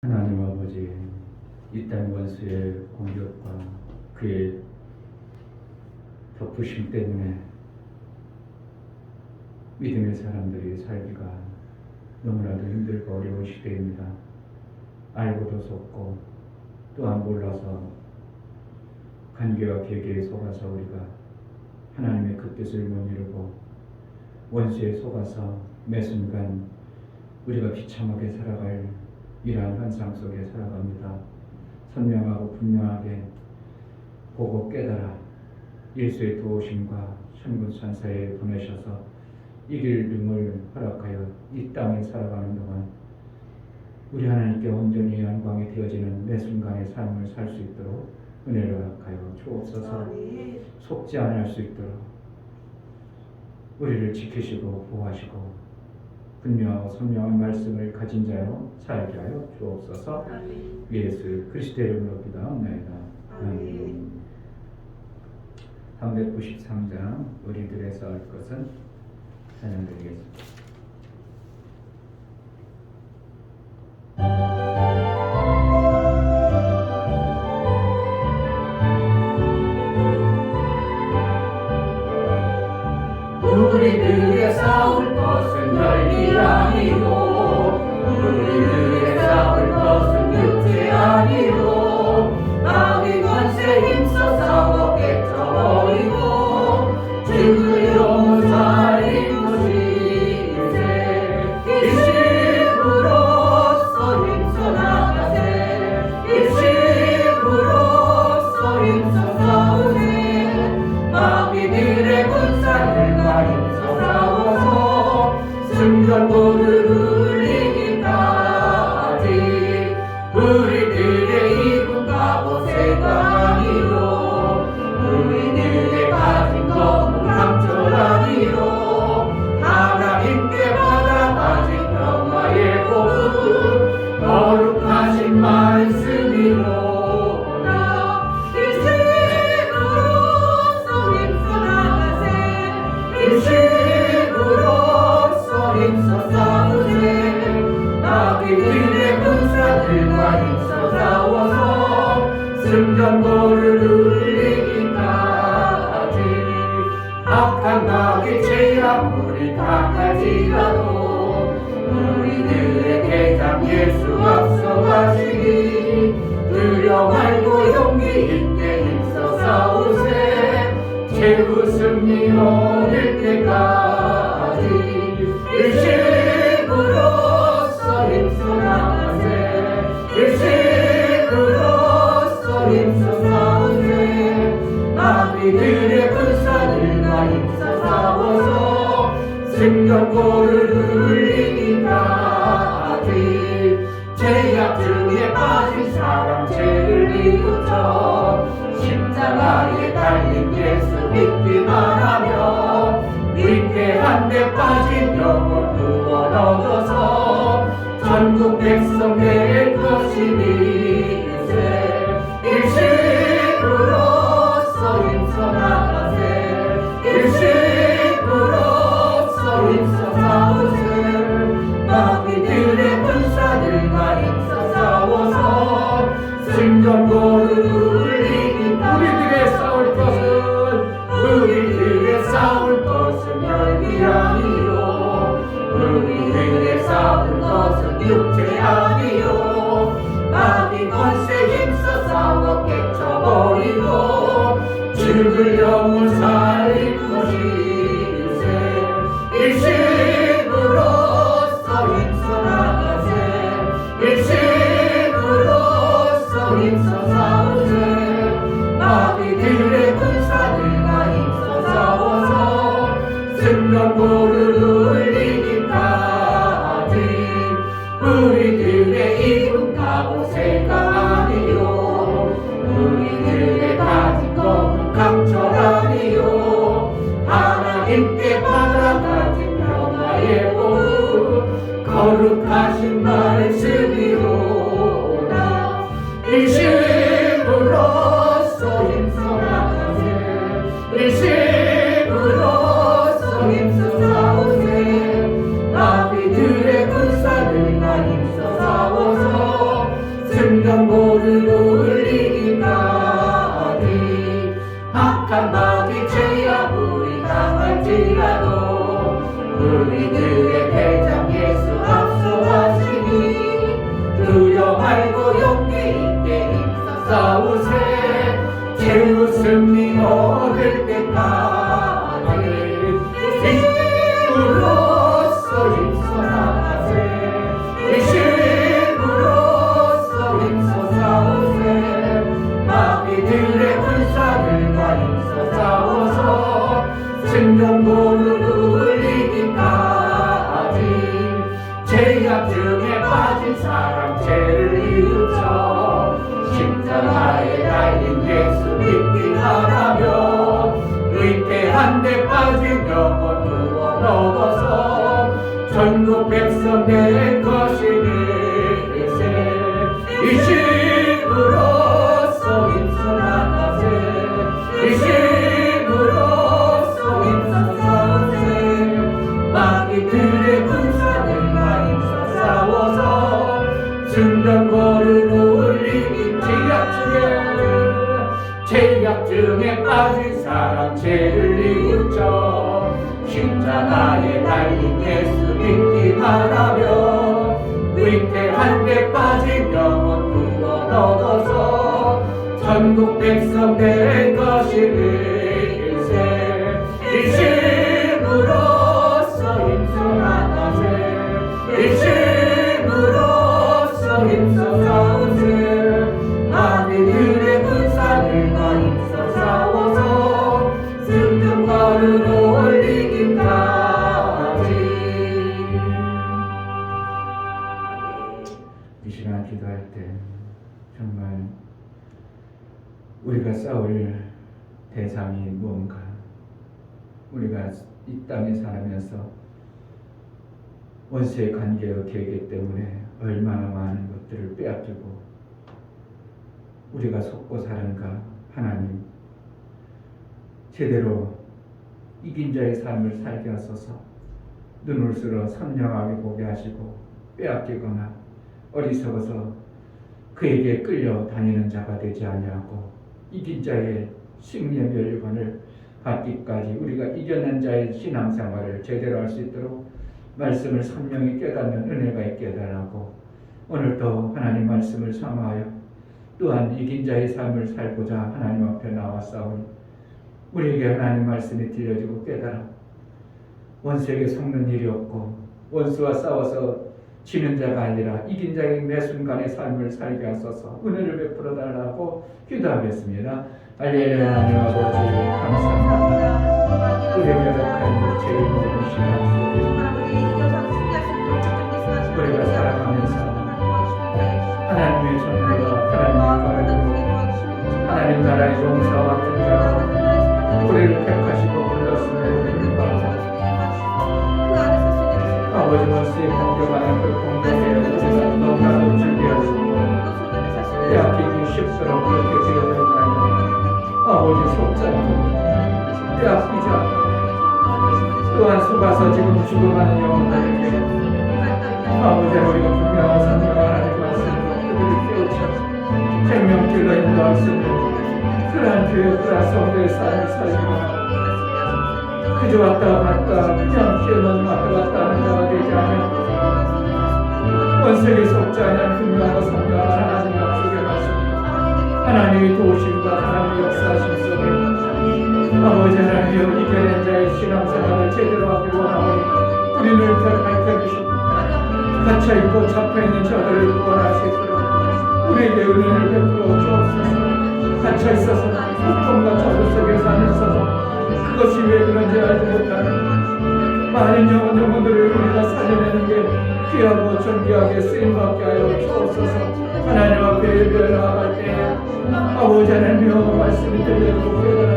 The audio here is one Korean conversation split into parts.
하나님 아버지, 이 땅 원수의 공격과 그의 덮으심 때문에 믿음의 사람들이 살기가 너무나도 힘들고 어려운 시대입니다. 알고도 속고 또한 몰라서 관계와 계계에 속아서 우리가 하나님의 그 뜻을 못 이루고 원수에 속아서 매 순간 우리가 비참하게 살아갈 이러한 환상 속에 살아갑니다. 선명하고 분명하게 보고 깨달아 예수의 도우심과 천군 천사에 보내셔서 이길 능을 허락하여 이 땅에 살아가는 동안 우리 하나님께 온전히 영광이 되어지는 매 순간의 삶을 살 수 있도록 은혜를 허락하여 주옵소서. 속지 않을 수 있도록 우리를 지키시고 보호하시고 분명하고 선명한 말씀을 가진 자로 살게 하여 주옵소서. 예수 그리스도의 이름으로 기도합니다. 아멘. 393장 우리들의 싸울 것은 찬양드리겠습니다. 우리들의 싸울 것은 혈기 아니요 우리들의 싸울 것은 육체 아니요 악의 권세 힘써 싸워 깨쳐버리고 죽으려 살린 것이세 입심으로써 힘써 나가세 입심으로써 힘써 싸우세 마귀들의 군사를 힘써 싸워서 승전보를 울리기까지 우리들의 이군 갑옷의 강이요 우리들의 가진 검은 강철 아니요 하나님께 받아가진 평화의 복음 거룩하신 말씀이로다 일심으로써 힘써 나가세 일심으로써 힘써 싸우세 마귀들의 군사들과 힘써 싸워서 승전보를 울리기까지 악한 마귀 죄악물이 강할지라도 우리들의 대장 예수 앞서가시니 두려 말고 용기 있게 힘써 싸우세 최후 승리 얻을 때까지 일심으로써 힘써 나가세 일심으로써 힘써 싸우세 마귀들의 군사들과 힘써 싸워서 승전보를 울리기까지 죄악 중에 빠진 사람 죄를 비웃어 십자가에 달린 예수 믿기만 하며 위태한 데 빠진 영혼 구원 얻어서 전국 백성 될 것이니세 일심으로써 힘써 나가세 일심으로써 힘써 싸우세 마귀들의 군사들과 힘써 싸워서 승전보를 우리들의 싸울 것은 우리들의 싸울 것은 혈기 아니요 우리들의 싸울 것은 육체 아니요 마귀 권세 힘써 싸워 깨쳐버리고 죽을 영혼 살릴 것이세 일심으로써 힘써 나가세 일심으로써 힘써 싸우세 마귀들의 군사들과 힘써 싸워서 승전보를 울리기까지 우리들의 이군 갑옷의 강아니요 우리들의 가진 검은 강철 아니요 하나님께 받아가진 평화의 복음 거룩하신 말씀이로다 일심으로써 힘써 나가세 일심으로써 힘써 싸우세 마귀들의 군사들과 힘써 싸워서 예수 믿기 바라며 위태한 데 빠진 영혼 구원 얻어서 전국 백성 될 것이니세. 이 힘으로써 힘써 나가세. 이 힘으로써 힘써 싸우세. 마귀들의 군사들과 힘써 싸워서 승전거를 올리기. 제약중에 빠진 사람 죄를 뉘우쳐 십자가에 달린 예수 믿기 바라며 위태한 데 빠진 영혼 구원 얻어서 전국 백성 될 것이니세. 이 힘으로써 힘써 나가세. 이 힘으로써 힘써 싸우세. 마귀들의 군사들과 힘써 싸워서 승전거를 올리기까지. 이 시간 기도할 때 정말 우리가 싸울 대상이 무언가, 우리가 이 땅에 살면서 원수의 관계와 계획 때문에 얼마나 많은 것들을 빼앗기고 우리가 속고 사는가. 하나님 제대로 이긴 자의 삶을 살게 하소서. 눈을 쓸어 선명하게 보게 하시고 빼앗기거나 어리석어서 그에게 끌려 다니는 자가 되지 아니하고 이긴 자의 승리의 멸관을 받기까지 우리가 이겨낸 자의 신앙생활을 제대로 할 수 있도록 말씀을 선명히 깨닫는 은혜가 있게 해달라고, 오늘도 하나님 말씀을 삼아하여 또한 이긴 자의 삶을 살고자 하나님 앞에 나왔사오니 우리에게 하나님 말씀이 들려지고 깨달아 원수에게 속는 일이 없고 원수와 싸워서 지는 자가 아니라 이긴 자의 매 순간의 삶을 살게 하소서. 은혜를 베풀어 달라고 기도하겠습니다. 할렐루야. 하나님 아버지 감사합니다. 우리의 매력한 죄의 모든 시간 속에 우리가 살아가면서 하나님의 전부가 하나님의 거룩 하나님 나라의 용사와 같은 자로 우리를 택하시고 불렀음에도 불구하고 아버지 원수의 공격하는 그 공격에 우리가 너무나도 준비하시고 빼앗기기 쉽도록 그렇게 되어졌나요? 아버지 속자는 빼앗기지 않고 또한 속아서 지금 죽어가는 영혼들에게 아버지 우리가 분명한 선명한 하나님 말씀으로 그들을 깨우쳐 생명길로 인도할 수 있는 그러한 교회 그러한 성도의 삶을 살리고 그저 왔다 갔다 그냥 피해놓은 왔다 갔다 하는 자가 되지 않으면 원색에 속지 않은 분명하고 선명한 하나님 약속의 말씀 하나님의 도우심과 하나님의 역사하심 속에 아버지 하나님의 이겨낸 자의 신앙생활을 제대로 하기 원하오니 우리를 밝혀주시고 갇혀있고 잡혀있는 저들을 구원하시도록 우리에게 은혜를 베풀어 주옵소서. 갇혀있어서 고통과 저주 속에 살면서도 그것이 왜 그런지 알지 못하는 많은 영혼들을 우리가 살려내는 게 귀하고 존귀하게 쓰임받게 하여 주옵소서. 하나님 앞에 예배를 나아갈 때 아버지 하나님의 말씀이 들려주고 깨달아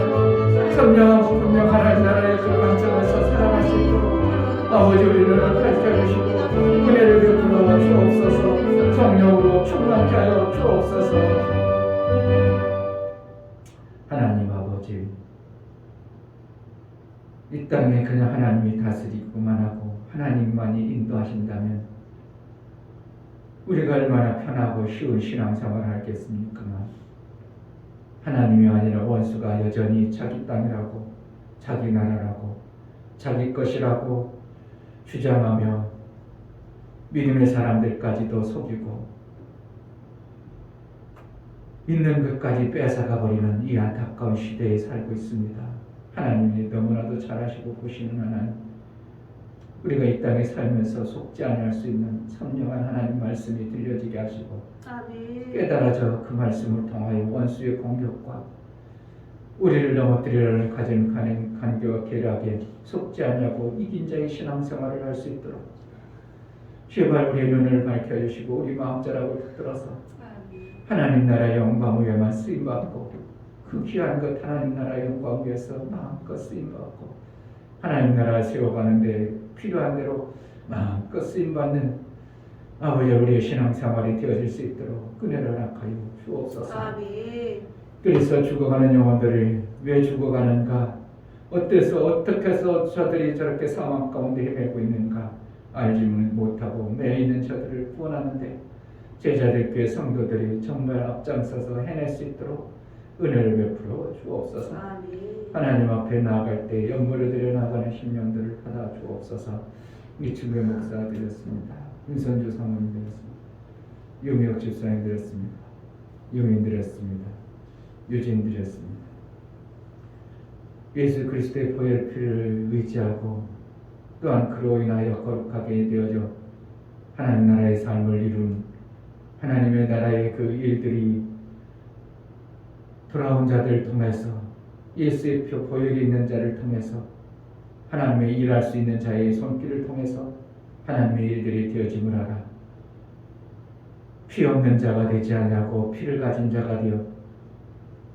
선명하고 분명한 하나님 나라의 그 관점에서 살아갈 수 있도록 아버지 우리를 밝혀주시고 은혜를 베풀어 주옵소서. 성령으로 충만케 하여 주옵소서. 하나님 아버지 이 땅에 그냥 하나님이 다스리고만 하고 하나님만이 인도하신다면 우리가 얼마나 편하고 쉬운 신앙생활을 하겠습니까만 하나님이 아니라 원수가 여전히 자기 땅이라고 자기 나라라고 자기 것이라고 주장하며 믿음의 사람들까지도 속이고 믿는 것까지 뺏어가 버리는 이 안타까운 시대에 살고 있습니다. 하나님이 너무나도 잘 아시고 보시는 하나님, 우리가 이 땅에 살면서 속지 않을 수 있는 선명한 하나님 말씀이 들려지게 하시고 깨달아져 그 말씀을 통하여 원수의 공격과 우리를 넘어뜨리려는 가진 간격과 계략에 속지 않냐고 이긴 자의 신앙생활을 할 수 있도록 제발 우리의 눈을 밝혀주시고 우리 마음자락을 붙들어서 하나님 나라의 영광 위에만 쓰임받고 그 귀한 것 하나님 나라의 영광 위해서 마음껏 쓰임받고 하나님 나라 세워가는데 필요한 대로 마음껏 쓰임받는 아버지 우리의 신앙생활이 되어질 수 있도록 은혜를 허락하여 주옵소서. 아멘. 그래서 죽어가는 영혼들을 왜 죽어가는가, 어때서 어떻게 해서 저들이 저렇게 상황 가운데 헤매고 있는가 알지는 못하고 매 있는 저들을 구원하는데 제자들께 성도들이 정말 앞장서서 해낼 수 있도록 은혜를 베풀어 주옵소서. 아멘. 하나님 앞에 나아갈 때 연물을 들여 나가는 심령들을 받아 주옵소서. 이충배 목사 드렸습니다. 윤선주 사모님 드렸습니다. 유미옥 집사님 드렸습니다. 유민 드렸습니다. 유진 드렸습니다. 예수 그리스도의 보혈 피를 의지하고 또한 그로 인하여 거룩하게 되어져 하나님 나라의 삶을 이룬 하나님의 나라의 그 일들이 돌아온 자들을 통해서 예수의 표 보혈이 있는 자를 통해서 하나님의 일할 수 있는 자의 손길을 통해서 하나님의 일들이 되어짐을 알아 피 없는 자가 되지 아니하고 피를 가진 자가 되어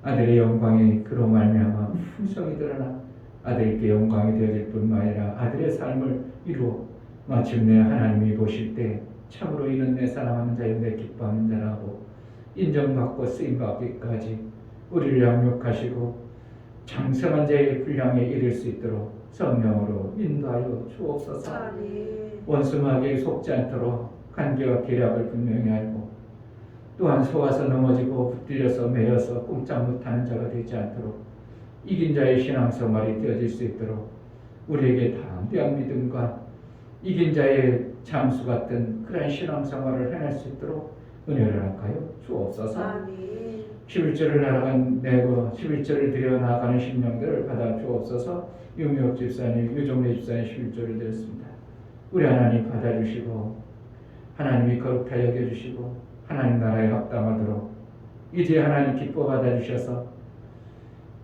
아들의 영광이 그로 말미암아 풍성히 드러나 아들께 영광이 되어질 뿐만 아니라 아들의 삶을 이루어 마침내 하나님이 보실 때 참으로 이는 내 사랑하는 자여 내 기뻐하는 자라고 인정받고 쓰임받기까지 우리를 양육하시고 장성한 자의 분량에 이를 수 있도록 성령으로 인도하여 주옵소서. 아멘. 원수마귀에 속지 않도록 간계와 계략을 분명히 알고 또한 속아서 넘어지고 붙들려서 매여서 꼼짝 못하는 자가 되지 않도록 이긴 자의 신앙생활이 되어질 수 있도록 우리에게 담대한 믿음과 이긴 자의 잠수 같은 그런 신앙생활을 해낼 수 있도록 은혜를 허락하여 주옵소서. 아멘. 11절을 나아간 내고 11절을 드려 나아가는 심령들을 받아 주옵소서. 유미옥 집사님, 유종래 집사님 11절을 드렸습니다. 우리 하나님 받아주시고 하나님이 거룩하게 여겨주시고 하나님 나라에 합당하도록 이제 하나님 기뻐 받아주셔서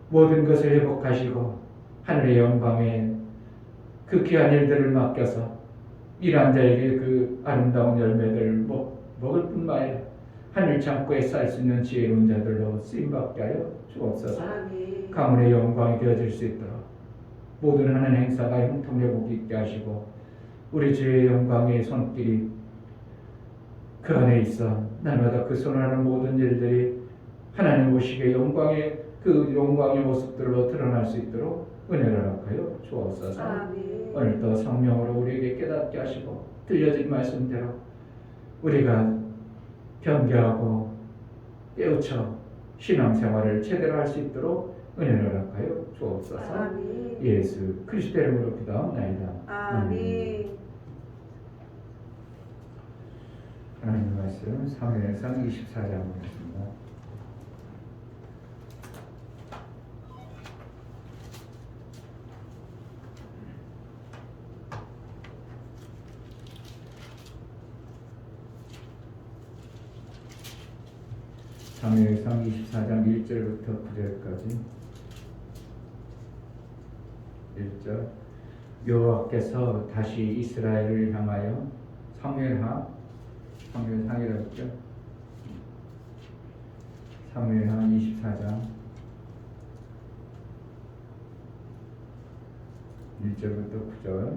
모든 것을 회복하시고 하늘의 영광에 그 귀한 일들을 맡겨서 일한 자에게 그 아름다운 열매들을 먹을 뿐만 아니라 하늘 창고에 쌀 수 있는 지혜로운 자들로 쓰임받게 하여 주옵소서. 아멘. 가문의 영광이 되어질 수 있도록 모든 하는 행사가 형통되고 있게 하시고 우리 주의 영광의 손길이 그 안에 있어 날마다 그 손하는 모든 일들이 하나님 보시기에 영광의 그 영광의 모습들로 드러날 수 있도록 은혜를 허락하여 주옵소서. 아멘. 오늘도 성령으로 우리에게 깨닫게 하시고 들려진 말씀대로 우리가 경계하고 깨우쳐 신앙생활을 제대로 할 수 있도록 은혜를 허락하여 주옵소서. 아멘. 예수 그리스도의 이름으로 기도하옵나이다. 아멘. 하나님 말씀 사무엘상 24장 보겠습니다. 사무엘상 24장 1절부터 9절까지 1절 여호와께서 다시 이스라엘을 향하여 사무엘상이라고 했죠. 사무엘상 24장 1절부터 9절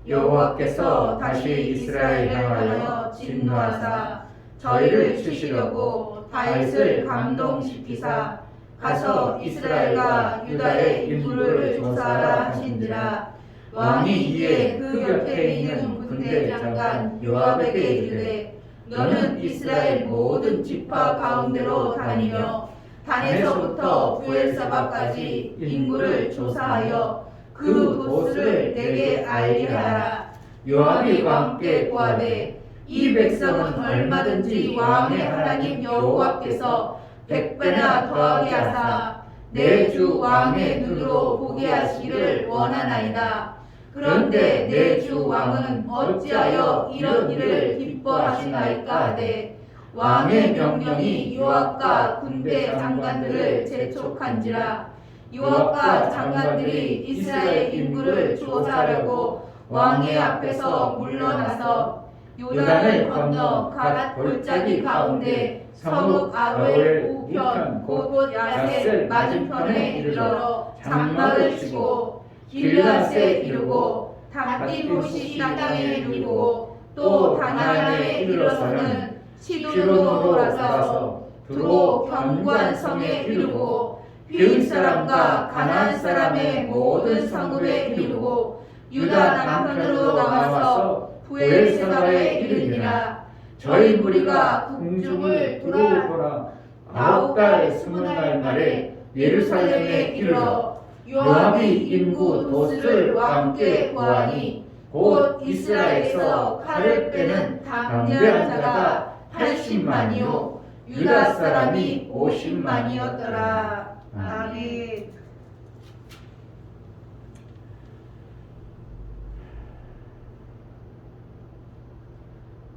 여호와께서 다시 이스라엘을 향하여 진노하사 저희를 치시려고 다윗을 감동시키사 가서 이스라엘과 유다의 인구를 조사하라 하신지라. 왕이 이에 그 곁에 있는 군대 장관 요압에게 이르되 너는 이스라엘 모든 지파 가운데로 다니며 단에서부터 부엘사바까지 인구를 조사하여 그 도수를 내게 알게 하라. 요압이 왕께 고하되 이 백성은 얼마든지 왕의 하나님 여호와께서 100배나 더하게 하사 내 주 왕의 눈으로 보게 하시기를 원하나이다. 그런데 내 주 왕은 어찌하여 이런 일을 기뻐하시나이까 하되 왕의 명령이 요압과 군대 장관들을 재촉한지라. 요압과 장관들이 이스라엘 인구를 조사하려고 왕의 앞에서 물러나서 요단을 건너 갓 골짜기 가운데 서북 아로엘 우편 곧 야셀 맞은편에 이르러 장막을 치고 길르앗에 이르고 닷디보시 땅에 이르고 또 다나안에 이르러서는 시돈으로 돌아서 두로 견고한성에 이르고 히윗 사람과 가나안 사람의 모든 성읍에 이르고 유다 남편으로 나와서 부엘세바에 이르니라. 저희 무리가 궁중을 돌아 9달 20날 말에 예루살렘에 이르러 요압이 인구 도스를 함께 구하니 곧 이스라엘에서 칼을 빼는 담대한 자가 80만이요 유다 사람이 50만이었더라. 아멘.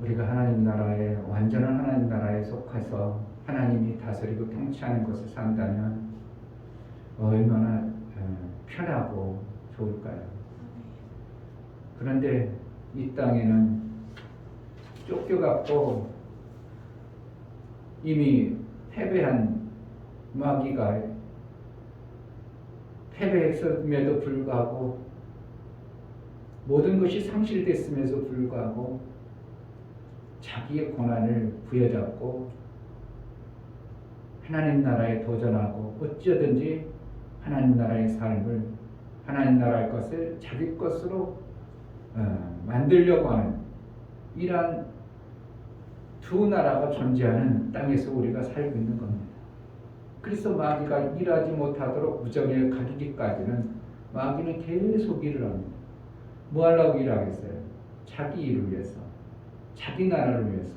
우리가 하나님 나라에 완전한 하나님 나라에 속해서 하나님이 다스리고 통치하는 것을 산다면 얼마나 편하고 좋을까요? 그런데 이 땅에는 쫓겨갖고 이미 패배한 마귀가 패배했음에도 불구하고 모든 것이 상실됐음에도 불구하고 자기의 권한을 부여잡고 하나님 나라에 도전하고 어찌든지 하나님 나라의 삶을 하나님 나라의 것을 자기 것으로 만들려고 하는 이러한 두 나라가 존재하는 땅에서 우리가 살고 있는 겁니다. 그래서 마귀가 일하지 못하도록 무정에 가기까지는 마귀는 계속 일을 합니다. 뭐 하려고 일하겠어요? 자기 일을 위해서, 자기 나라를 위해서,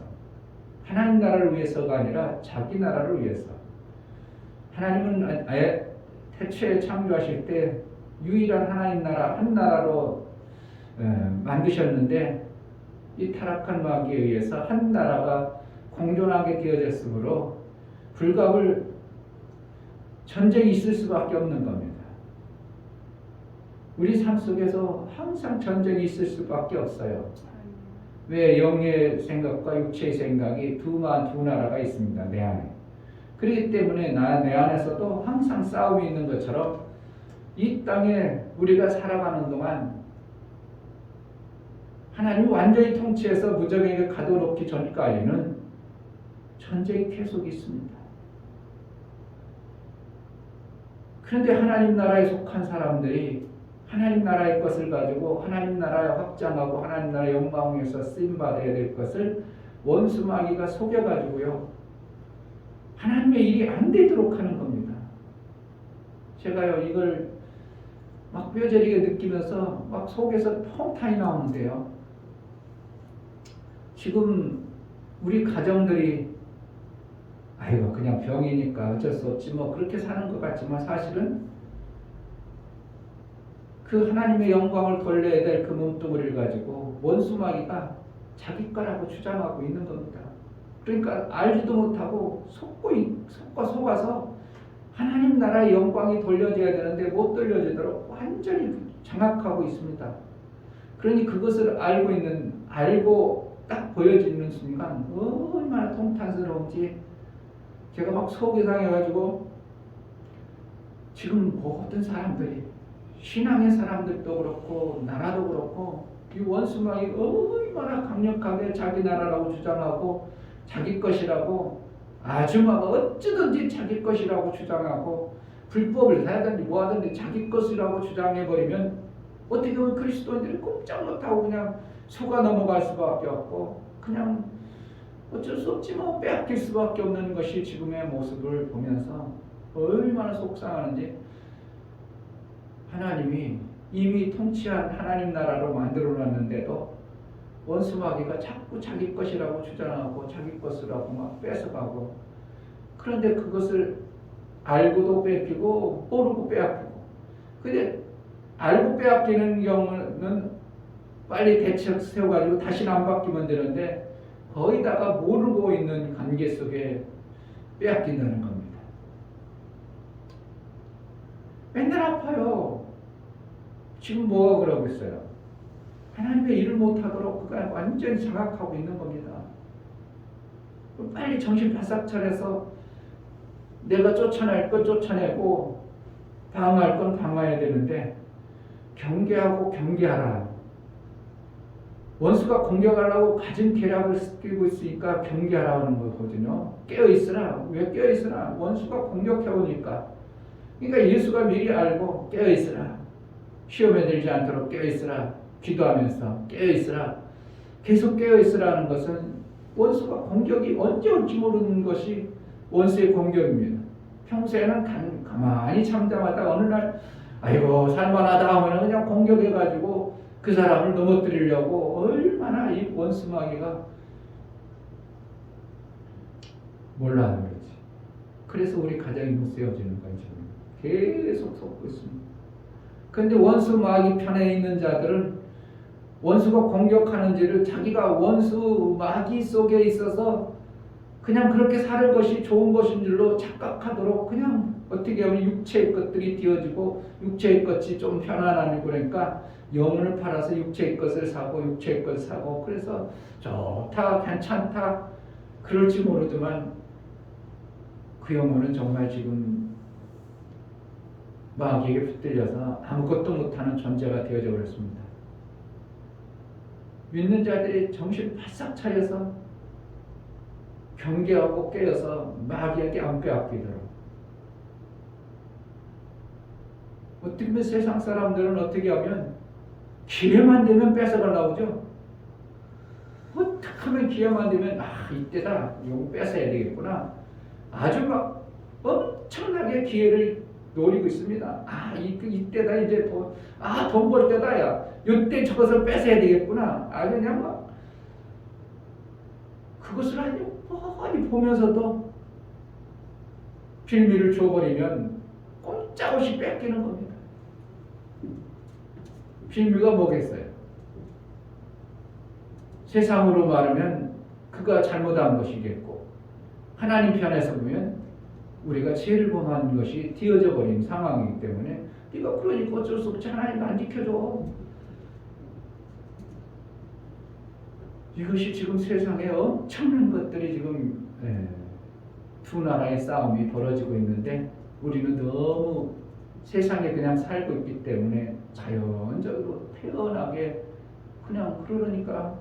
하나님 나라를 위해서가 아니라 자기 나라를 위해서. 하나님은 아예 태초에 창조하실 때 유일한 하나님 나라 한 나라로 만드셨는데 이 타락한 마귀에 의해서 한 나라가 공존하게 되어졌으므로 불가불 전쟁이 있을 수밖에 없는 겁니다. 우리 삶 속에서 항상 전쟁이 있을 수밖에 없어요. 왜? 영의 생각과 육체의 생각이 두 나라가 있습니다. 내 안에. 그렇기 때문에 내 안에서도 항상 싸움이 있는 것처럼 이 땅에 우리가 살아가는 동안 하나님이 완전히 통치해서 무적에게 가둬놓기 전까지는 전쟁이 계속 있습니다. 그런데 하나님 나라에 속한 사람들이 하나님 나라의 것을 가지고 하나님 나라에 확장하고 하나님 나라의 영광 위에서 쓰임받아야 될 것을 원수 마귀가 속여가지고요 하나님의 일이 안 되도록 하는 겁니다. 제가요 이걸 막 뼈저리게 느끼면서 막 속에서 펑탕이 나오는데요. 지금 우리 가정들이 아이고 그냥 병이니까 어쩔 수 없지 뭐 그렇게 사는 것 같지만 사실은 그 하나님의 영광을 돌려야 될 그 몸뚱이를 가지고 원수 마귀가 자기 거라고 주장하고 있는 겁니다. 그러니까 알지도 못하고 속아서 하나님 나라의 영광이 돌려져야 되는데 못 돌려지도록 완전히 장악하고 있습니다. 그러니 그것을 알고 딱 보여지는 순간 얼마나 통탄스러운지 제가 막 속이 상해가지고 지금 모든 사람들이 신앙의 사람들도 그렇고 나라도 그렇고 이 원수마귀 얼마나 강력하게 자기 나라라고 주장하고 자기 것이라고 아주 막 어찌든지 자기 것이라고 주장하고 불법을 하든지 뭐하든지 자기 것이라고 주장해버리면 어떻게 보면 그리스도인들이 꼼짝 못하고 그냥 속아 넘어갈 수밖에 없고 그냥 어쩔 수 없지 뭐 빼앗길 수밖에 없는 것이 지금의 모습을 보면서 얼마나 속상하는지 하나님이 이미 통치한 하나님 나라로 만들어놨는데도 원수마귀가 자꾸 자기 것이라고 주장하고 자기 것이라고 막 뺏어가고 그런데 그것을 알고도 뺏기고 모르고 빼앗기고 근데 알고 빼앗기는 경우는 빨리 대책 세워가지고 다시는 안 바뀌면 되는데 거의다가 모르고 있는 관계 속에 빼앗긴다는 겁니다. 맨날 아파요. 지금 뭐가 그러고 있어요? 하나님의 일을 못하도록 그가 완전히 장악하고 있는 겁니다. 빨리 정신 바싹 차려서 내가 쫓아낼 건 쫓아내고 방어할 건 방어해야 되는데 경계하고 경계하라. 원수가 공격하려고 가진 계략을 끼고 있으니까 경계하라는 거거든요. 깨어있으라. 왜 깨어있으라? 원수가 공격해오니까. 그러니까 예수가 미리 알고 깨어있으라. 시험에 들지 않도록 깨어있으라. 기도하면서 깨어있으라. 계속 깨어있으라는 것은 원수가 공격이 언제 올지 모르는 것이 원수의 공격입니다. 평소에는 가만히 참담하다 어느 날 아이고 살만하다 하면 그냥 공격해가지고 그 사람을 넘어뜨리려고 얼마나 이 원수 마귀가 몰라는 거지. 그래서 우리 가정이 못 세워지는 거예요. 계속 속고 있습니다. 그런데 원수 마귀 편에 있는 자들은 원수가 공격하는지를 자기가 원수 마귀 속에 있어서 그냥 그렇게 사는 것이 좋은 것인 줄로 착각하도록 그냥 어떻게 하면 육체의 것들이 되어지고 육체의 것이 좀 편안하고 그러니까 영혼을 팔아서 육체의 것을 사고 육체의 것을 사고 그래서 좋다 괜찮다 그럴지 모르지만 그 영혼은 정말 지금 마귀에게 붙들려서 아무것도 못하는 존재가 되어져 버렸습니다. 믿는 자들이 정신 바싹 차려서 경계하고 깨어서 마귀에게 안 빼앗기도록. 어떻게 보면 세상 사람들은 어떻게 하면 기회만 되면 뺏어가려고 하죠. 어떻게 하면 기회만 되면 이때다 이거 뺏어야 되겠구나. 아주 막 엄청나게 기회를 노리고 있습니다. 이때다 이제 돈 벌 때다 야. 이때 저것을 뺏어야 되겠구나. 그냥 막 그것을 아주 뻔히 보면서도 빌미를 줘버리면 꼼짝없이 뺏기는 겁니다. 빌미가 뭐겠어요? 세상으로 말하면 그가 잘못한 것이겠고 하나님 편에서 보면 우리가 죄를 범한 것이 되어져 버린 상황이기 때문에 네가 그러니까 어쩔 수 없지 하나님도 안 지켜줘. 이것이 지금 세상에 엄청난 것들이 지금 두 나라의 싸움이 벌어지고 있는데 우리는 너무 세상에 그냥 살고 있기 때문에 자연적으로 태연하게 그냥 그러니까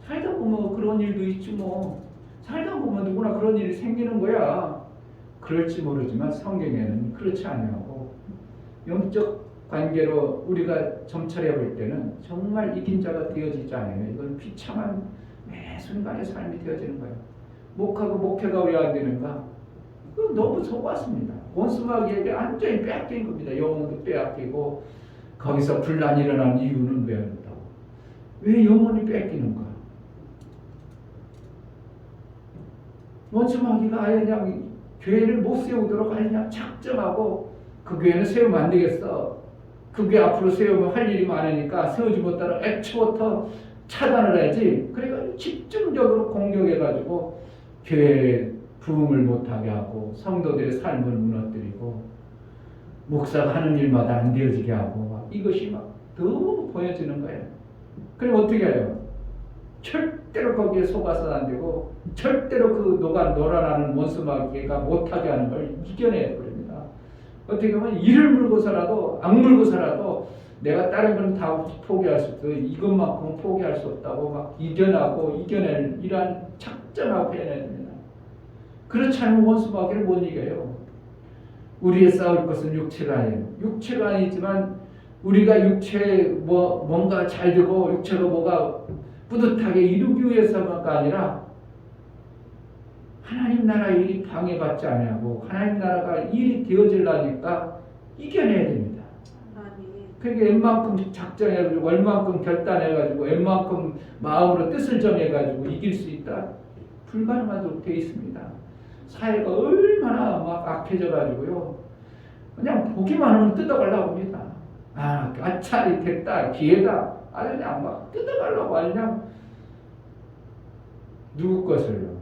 살다 보면 그런 일도 있지 뭐 살다 보면 누구나 그런 일이 생기는 거야. 그럴지 모르지만 성경에는 그렇지 않냐고 영적 관계로 우리가 점철해 볼 때는 정말 이긴 자가 되어지지 않으면 이건 비참한 매 순간의 삶이 되어지는 거예요. 목하고 목회가 왜 안 되는가? 너무 속았습니다. 원수마귀에게 완전히 빼앗긴 겁니다. 영혼도 빼앗기고 거기서 분란이 일어나는 이유는 왜 그렇다고? 왜 영혼이 뺏기는가? 원수마귀가 아예 그냥 교회를 못 세우도록 아예 그냥 작정하고 그 교회는 세우면 안 되겠어. 그 교회 앞으로 세우면 할 일이 많으니까 세우지 못하도록 애초부터 차단을 해야지. 그러니까 집중적으로 공격해가지고 교회 부흥을 못하게 하고 성도들의 삶을 무너뜨리고 목사가 하는 일마다 안 되어지게 하고 이것이 막 너무 보여지는 거예요. 그럼 어떻게 해요? 절대로 거기에 속아서 안 되고 절대로 그 놀아나는 원수마귀가 못하게 하는 걸 이겨내야 됩니다. 어떻게 보면 이를 물고서라도 악 물고서라도 내가 다른 건 다 포기할 수 없어 이것만큼은 포기할 수 없다고 막 이겨내고 이겨낼 이러한 작정하고 해내야 됩니다. 그렇지 않으면 원수마귀를 못 이겨요. 우리의 싸울 것은 육체가 아니에요. 육체가 아니지만 우리가 육체에 뭔가 잘 되고 육체가 뭐가 뿌듯하게 이루기 위해서가 아니라 하나님 나라 일이 방해받지 않냐고 하나님 나라가 일이 되어지려니까 이겨내야 됩니다. 그러니까 웬만큼 작정해가지고 얼만큼 결단해가지고 웬만큼 마음으로 뜻을 정해가지고 이길 수 있다? 불가능하도록 되어 있습니다. 사회가 얼마나 막 악해져가지고요 그냥 보기만 하면 뜯어가려고 합니다. 아차 됐다 기회다 그냥 막 뜯어가려고 그냥 누구 것을요?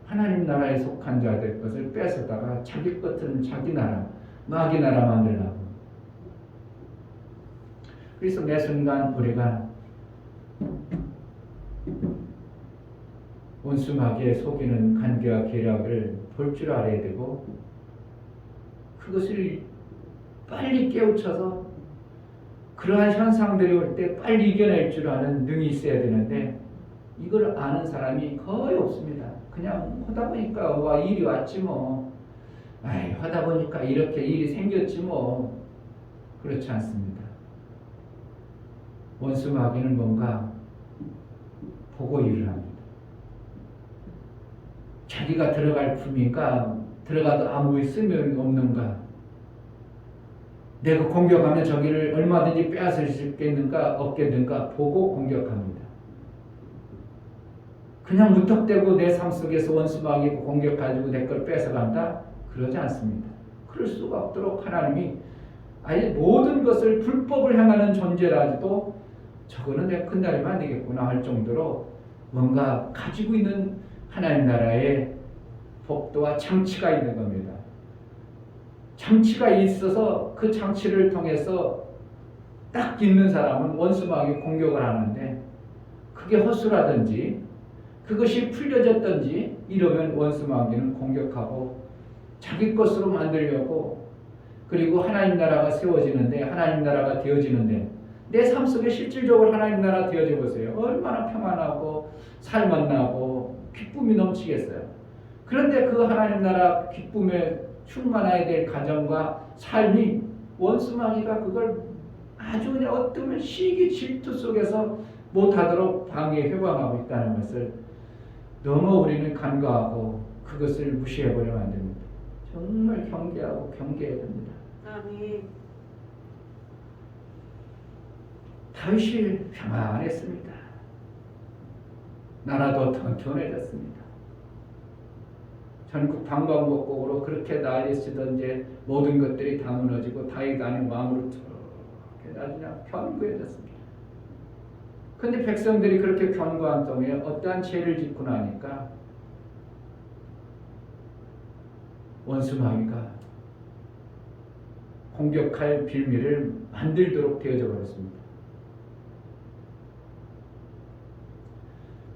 하나님 나라에 속한 자들 것을 뺏어다가 자기 것은 자기 나라 마귀 나라 만들려고. 그래서 매 순간 우리가 원수마귀에 속이는 간계와 계략을 볼 줄 알아야 되고 그것을 빨리 깨우쳐서 그러한 현상들이 올 때 빨리 이겨낼 줄 아는 능이 있어야 되는데 이걸 아는 사람이 거의 없습니다. 그냥 하다 보니까 와 일이 왔지 뭐. 아이 하다 보니까 이렇게 일이 생겼지 뭐. 그렇지 않습니다. 원수마귀는 뭔가 보고 일을 합니다. 자기가 들어갈 품인가 들어가도 아무 쓸모는 없는가 내가 공격하면 저기를 얼마든지 빼앗을 수 있겠는가 없겠는가 보고 공격합니다. 그냥 무턱대고 내 삶 속에서 원수마귀 공격가지고 내 걸 뺏어간다? 그러지 않습니다. 그럴 수가 없도록 하나님이 아예 모든 것을 불법을 행하는 존재라도 저거는 내 큰다리면 안 되겠구나 할 정도로 뭔가 가지고 있는 하나님 나라의 법도와 장치가 있는 겁니다. 장치가 있어서 그 장치를 통해서 딱 있는 사람은 원수마귀 공격을 하는데 그게 허수라든지 그것이 풀려졌든지 이러면 원수마귀는 공격하고 자기 것으로 만들려고 그리고 하나님 나라가 세워지는데 하나님 나라가 되어지는데 내 삶 속에 실질적으로 하나님 나라 되어져 보세요. 얼마나 평안하고 살만나고 기쁨이 넘치겠어요. 그런데 그 하나님 나라 기쁨에 충만해야 될 가정과 삶이 원수마귀가 그걸 아주 그냥 어떤 시기 질투 속에서 못하도록 방해 회방하고 있다는 것을 너무 우리는 간과하고 그것을 무시해버리면 안 됩니다. 정말 경계하고 경계해야 됩니다. 아멘. 다윗이 평안했습니다. 나라도 튼튼해졌습니다. 전국 방방곡곡으로 그렇게 난리치던 모든 것들이 다 무너지고 다윗 안에 왕으로 이렇게 아주 그냥 견고해졌습니다. 그런데 백성들이 그렇게 견고한 동에 어떠한 죄를 짓고 나니까 원수마귀가 공격할 빌미를 만들도록 되어져 버렸습니다.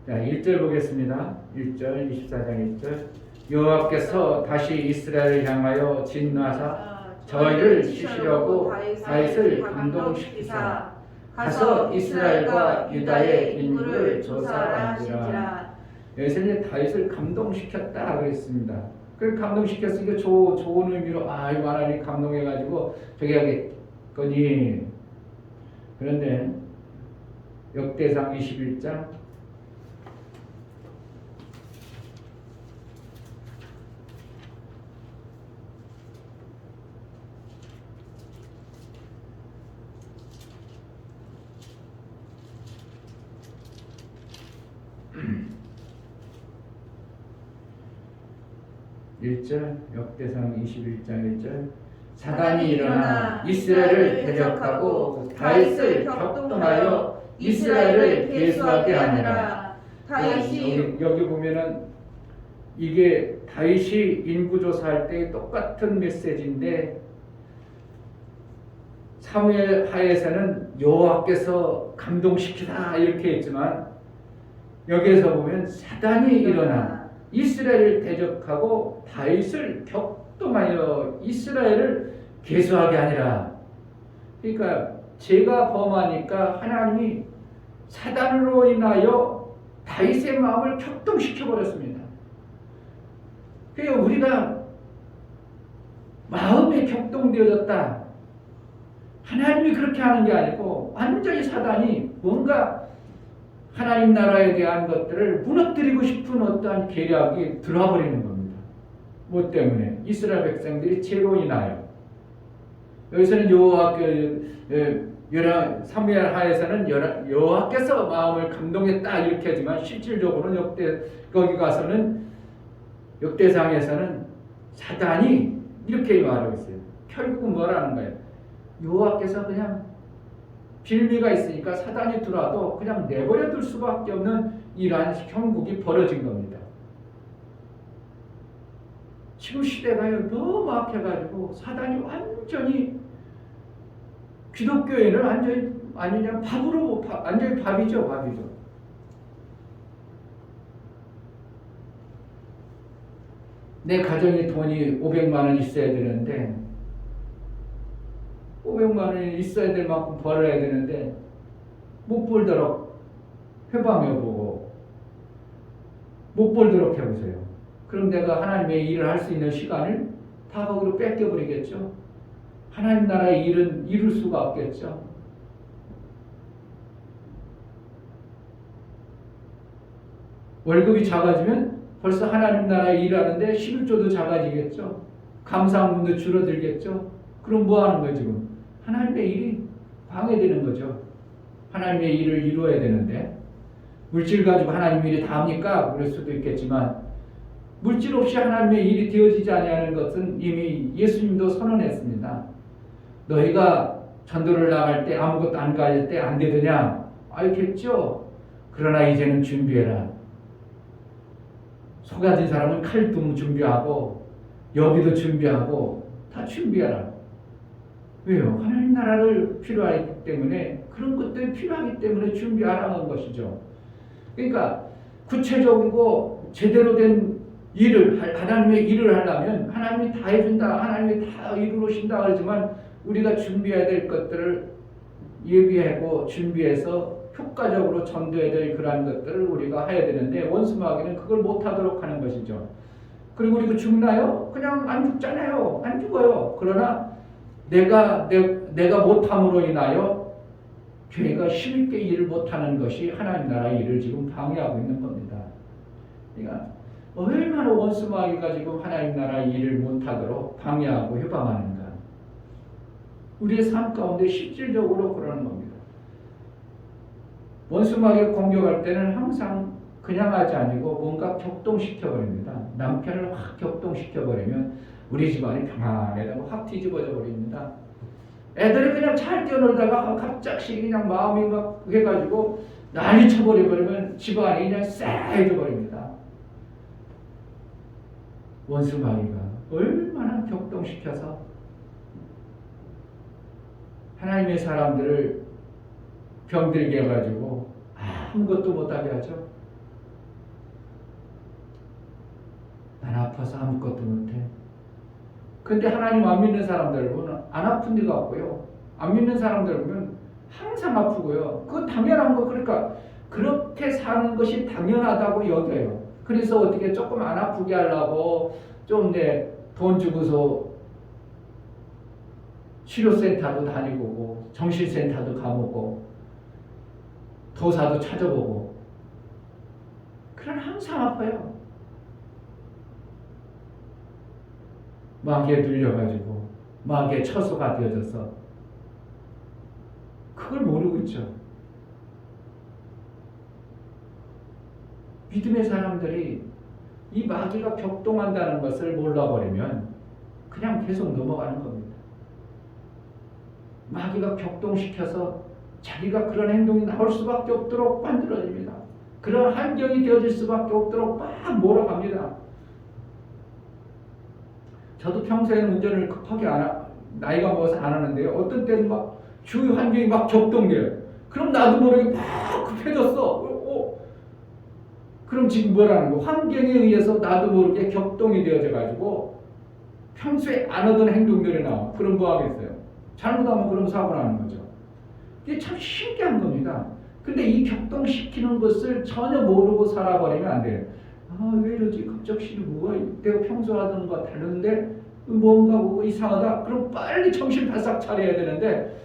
자, 1절 보겠습니다. 1절 24장 1절 여호와께서 다시 이스라엘을 향하여 진노하사 저희를 치시려고 다윗을 감동시키사 가서 이스라엘과 유다의 인구를 조사하시라. 여기서 이제 다윗을 감동시켰다 그랬습니다. 그 감동시켰으니까 좋은 의미로 이거 하나님 감동해가지고 저기 하겠거니. 그런데 역대상 21장 1절 역대상 21장 1절 사단이 일어나 이스라엘을 대적하고 다윗을 격동하여 이스라엘을 계수하게 하니라. 다윗이 여기 보면은 이게 다윗이 인구조사할 때 똑같은 메시지인데 사무엘 하에서는 여호와께서 감동시키다 이렇게 했지만 여기에서 보면 사단이 일어나 이스라엘을 대적하고 다윗을 격동하여 이스라엘을 계수하게 하니라. 그러니까 죄가 범하니까 하나님이 사단으로 인하여 다윗의 마음을 격동시켜 버렸습니다. 그러니까 우리가 마음이 격동되어졌다. 하나님이 그렇게 하는 게 아니고 완전히 사단이 뭔가 하나님 나라에 대한 것들을 무너뜨리고 싶은 어떠한 계략이 들어와 버리는 겁니다. 뭐 때문에? 이스라엘 백성들이 죄로 인하여. 여기서는 사무엘 하에서는 여호와께서 마음을 감동했다 이렇게 하지만 실질적으로는 거기 가서는 역대상에서는 사단이 이렇게 말하고 있어요. 결국은 뭐라는 거예요? 여호와께서 그냥 빌미가 있으니까 사단이 들어와도 그냥 내버려 둘 수밖에 없는 이러한 형국이 벌어진 겁니다. 지금 시대가 너무 악해가지고 사단이 완전히 기독교인을 완전히 그냥 밥으로 완전히 밥이죠. 내 가정에 돈이 500만 원 있어야 되는데 500만 원이 있어야 될 만큼 벌어야 되는데 못 벌도록 회방해 보고 못 벌도록 해보세요. 그럼 내가 하나님의 일을 할 수 있는 시간을 다 거기로 뺏겨버리겠죠. 하나님 나라의 일은 이룰 수가 없겠죠. 월급이 작아지면 벌써 하나님 나라에 일하는데 11조도 작아지겠죠. 감사함도 줄어들겠죠. 그럼 뭐 하는 거예요 지금? 하나님의 일이 방해되는 거죠. 하나님의 일을 이루어야 되는데 물질 가지고 하나님 일이 다 합니까? 그럴 수도 있겠지만 물질 없이 하나님의 일이 되어지지 아니하는 것은 이미 예수님도 선언했습니다. 너희가 전도를 나갈 때 아무것도 안 가질 때 안 되느냐? 알겠죠? 그러나 이제는 준비해라. 소 가진 사람은 칼도 준비하고 여기도 준비하고 다 준비하라. 왜요? 하나님 나라를 필요하기 때문에 그런 것들이 필요하기 때문에 준비하라는 것이죠. 그러니까 구체적이고 제대로 된 일을 하나님의 일을 하려면 하나님이 다 해준다, 하나님이 다 이루신다 그러지만 우리가 준비해야 될 것들을 예비하고 준비해서 효과적으로 전도해야 될 그러한 것들을 우리가 해야 되는데 원수마귀는 그걸 못하도록 하는 것이죠. 그리고 우리가 죽나요? 그냥 안 죽잖아요. 안 죽어요. 그러나 내가 못함으로 인하여 교회가 힘있게 일을 못하는 것이 하나님 나라의 일을 지금 방해하고 있는 겁니다. 그러니까 얼마나 원수마귀가 지금 하나님 나라의 일을 못하도록 방해하고 해방하는가. 우리의 삶 가운데 실질적으로 그러는 겁니다. 원수마귀가 공격할 때는 항상 그냥 하지 아니고 뭔가 격동시켜버립니다. 남편을 확 격동시켜버리면 우리 집안이 평안하다고 확 뒤집어져 버립니다. 애들이 그냥 잘 뛰어놀다가 갑자기 그냥 마음이 막 해가지고 난리 쳐버려버리면 집안이 그냥 쎄해져 버립니다. 원수마귀가 얼마나 격동시켜서 하나님의 사람들을 병들게 해가지고 아무것도 못하게 하죠. 난 아파서 아무것도 못해. 근데 하나님 안 믿는 사람들 보면 안 아픈 데가 없고요. 안 믿는 사람들 보면 항상 아프고요. 그건 당연한 거. 그러니까 그렇게 사는 것이 당연하다고 여겨요. 그래서 어떻게 조금 안 아프게 하려고 좀 돈 주고서 치료센터도 다니고 정신센터도 가보고 도사도 찾아보고 그러나 항상 아파요. 마귀에 눌려가지고 마귀의 처소가 되어져서 그걸 모르고 있죠. 믿음의 사람들이 이 마귀가 격동한다는 것을 몰라버리면 그냥 계속 넘어가는 겁니다. 마귀가 격동시켜서 자기가 그런 행동이 나올 수밖에 없도록 만들어집니다. 그런 환경이 되어질 수밖에 없도록 막 몰아갑니다. 저도 평소에는 운전을 급하게 나이가 먹어서 안 하는데요. 어떤 때는 막 주위 환경이 막 격동돼요. 그럼 나도 모르게 막 급해졌어. 그럼 지금 뭐라는 거? 환경에 의해서 나도 모르게 격동이 되어져 가지고 평소에 안 하던 행동들이 나와. 그럼 뭐 하겠어요? 잘못하면 그럼 사고 나는 거죠. 이게 참 신기한 겁니다. 근데 이 격동시키는 것을 전혀 모르고 살아버리면 안 돼요. 왜 이러지? 갑자기 뭐가 내가 평소 하던 것과 다른데 뭔가 뭐가 이상하다. 그럼 빨리 정신 바싹 차려야 되는데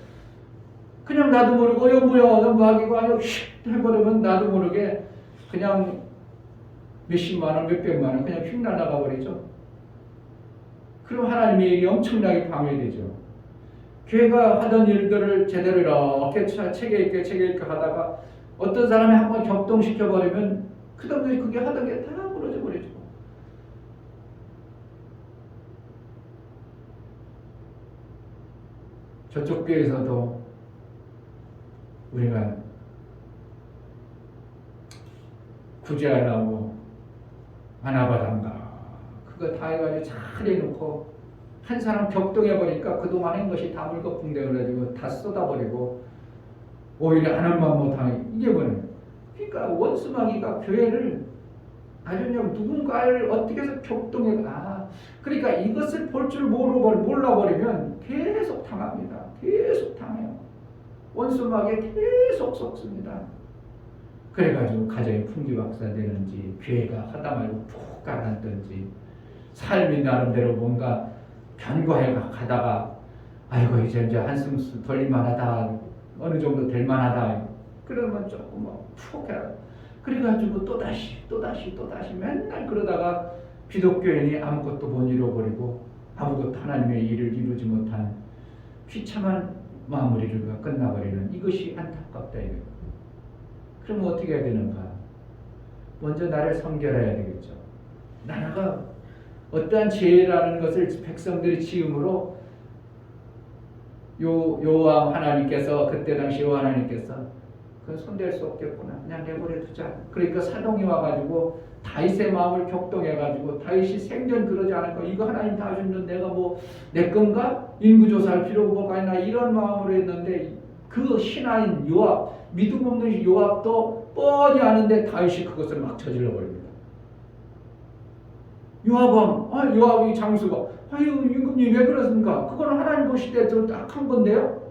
그냥 나도 모르고 이거 뭐야? 마귀가 아니고 휙 해버리면 나도 모르게 그냥 몇십만 원, 몇백만 원 그냥 휙 날아가 버리죠. 그럼 하나님의 일이 엄청나게 방해되죠. 교회가 하던 일들을 제대로 이렇게 체계 있게 하다가 어떤 사람이 한번 격동시켜버리면 그 다음에 그게 하던 게 다 무너져 버리죠. 저쪽 교회에서도 우리가 구제하려고 아나바단가 그거 다 해가지고 잘 해놓고 한 사람 격동해버리니까 그동안 한 것이 다 물거품 되어가지고 다 쏟아버리고 오히려 하나만 못하게 이게 뭐냐. 그러니까 원수마귀가 교회를 아주 그냥 누군가를 어떻게 해서 격동해 그러니까 이것을 볼 줄 몰라버리면 계속 당합니다. 계속 당해요. 원수막에 계속 속습니다. 그래가지고 가정이 풍기박산 되는지, 교회가 하다 말고 푹 가라앉든지, 삶이 나름대로 뭔가 견고해 가다가 아이고 이제 한숨 돌릴만하다, 어느 정도 될만하다, 그러면 조금 푹 해라. 그래가지고 또다시 맨날 그러다가 기독교인이 아무것도 못 잃어버리고 아무것도 하나님의 일을 이루지 못한 비참한 마무리가 끝나버리는, 이것이 안타깝다 이거예요. 그럼 어떻게 해야 되는가? 먼저 나를 성결해야 되겠죠. 나라가 어떠한 죄라는 것을 백성들이 지음으로 여호와 하나님께서, 그때 당시 여호와 하나님께서 그 손댈 수 없겠구나, 그냥 내버려 두자. 그러니까 사동이 와가지고 다윗의 마음을 격동해가지고, 다윗이 생전 그러지 않을 거, 이거 하나님 다 주는 내가 뭐 내 건가? 인구조사할 필요가 뭐가 있나, 이런 마음으로 했는데, 그 신하인 요압, 믿음 없는 요압도 뻔히 아는데 다윗이 그것을 막 저질러 버립니다. 요압이 장수가, 아유 임금님 왜 그러십니까? 그거는 하나님 보실 때 좀 딱한 건데요.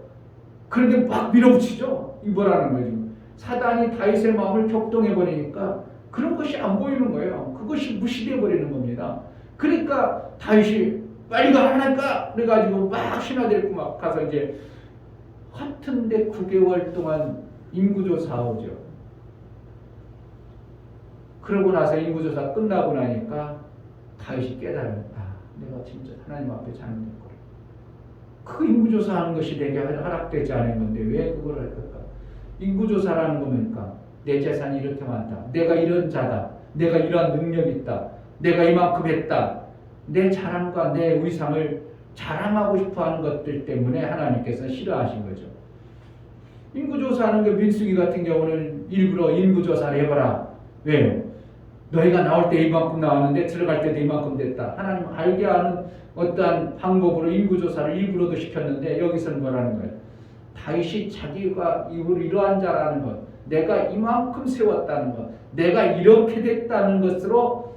그런데 막 밀어붙이죠. 이거라는 거죠. 사단이 다윗의 마음을 격동해 버리니까 그런 것이 안 보이는 거예요. 그것이 무시돼 버리는 겁니다. 그러니까 다윗이 빨리 가 하나니까 그래가지고 막 신하 데리고 막 가서 이제 같은데 9개월 동안 인구조사 오죠. 그러고 나서 인구조사 끝나고 나니까 다윗이 깨달은, 내가 진짜 하나님 앞에 잘못했구나. 그 인구조사하는 것이 내게 허락되지 않은 건데 왜 그걸 할까? 인구조사라는 겁니까? 내 재산이 이렇게 많다, 내가 이런 자다, 내가 이러한 능력이 있다, 내가 이만큼 했다, 내 자랑과 내 위상을 자랑하고 싶어하는 것들 때문에 하나님께서 싫어하신 거죠. 인구조사하는 게, 민수기 같은 경우는 일부러 인구조사를 해봐라. 왜요? 너희가 나올 때 이만큼 나왔는데 들어갈 때도 이만큼 됐다. 하나님 알게 하는 어떠한 방법으로 인구조사를 일부러도 시켰는데, 여기서는 뭐라는 거예요? 다윗이 자기가 이러한 자라는 것, 내가 이만큼 세웠다는 것, 내가 이렇게 됐다는 것으로